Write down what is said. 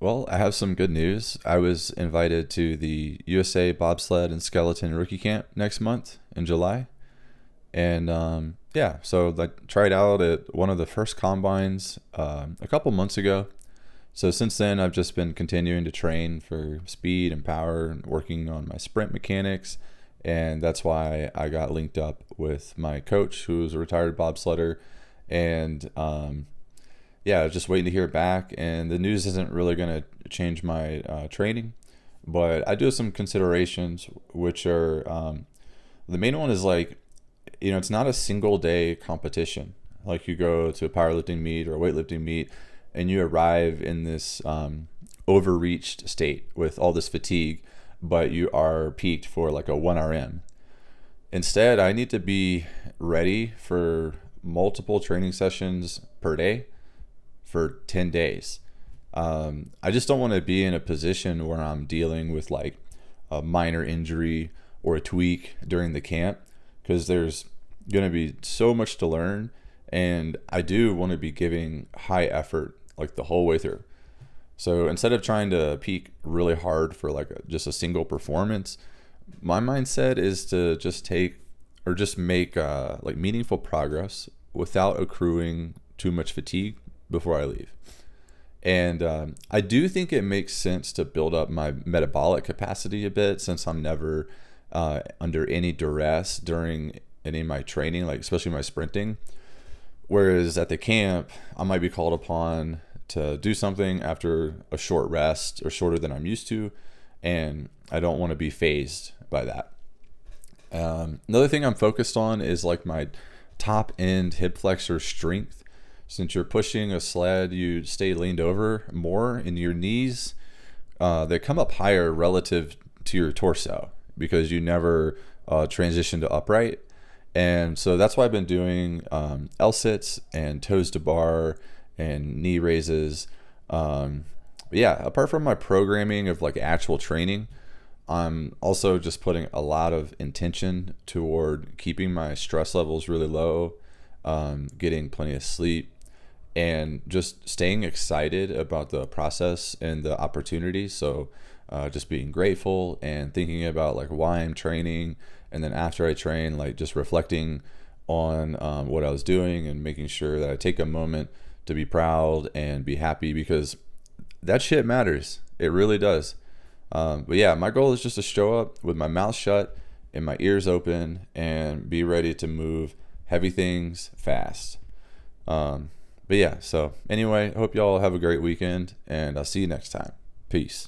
Well, I have some good news. I was invited to the USA Bobsled and Skeleton Rookie Camp next month in July. And yeah, so I tried out at one of the first combines a couple months ago. So since then, I've just been continuing to train for speed and power and working on my sprint mechanics. And that's why I got linked up with my coach, who's a retired bobsledder. And yeah, I was just waiting to hear back. And the news isn't really going to change my training, but I do have some considerations, which are the main one is like, it's not a single day competition. Like you go to a powerlifting meet or a weightlifting meet and you arrive in this overreached state with all this fatigue, but you are peaked for like a 1 RM. Instead, I need to be ready for multiple training sessions per day for 10 days. I just don't want to be in a position where I'm dealing with like a minor injury or a tweak during the camp, because there's going to be so much to learn, and I do want to be giving high effort like the whole way through. So instead of trying to peak really hard for like just a single performance, my mindset is to just make like meaningful progress without accruing too much fatigue before I leave. And I do think it makes sense to build up my metabolic capacity a bit, since I'm never under any duress during any of my training, like especially my sprinting. Whereas at the camp, I might be called upon to do something after a short rest or shorter than I'm used to, and I don't want to be phased by that. Another thing I'm focused on is like my top end hip flexor strength. Since you're pushing a sled, you stay leaned over more, and your knees they come up higher relative to your torso because you never transition to upright. And so that's why I've been doing L-sits and toes to bar and knee raises. But yeah, apart from my programming of like actual training, I'm also just putting a lot of intention toward keeping my stress levels really low, getting plenty of sleep, and just staying excited about the process and the opportunity. So just being grateful and thinking about like why I'm training, and then after I train, like just reflecting on what I was doing and making sure that I take a moment to be proud and be happy, because that shit matters. It really does. But yeah, my goal is just to show up with my mouth shut and my ears open and be ready to move heavy things fast. But yeah, so anyway, I hope y'all have a great weekend, and I'll see you next time. Peace.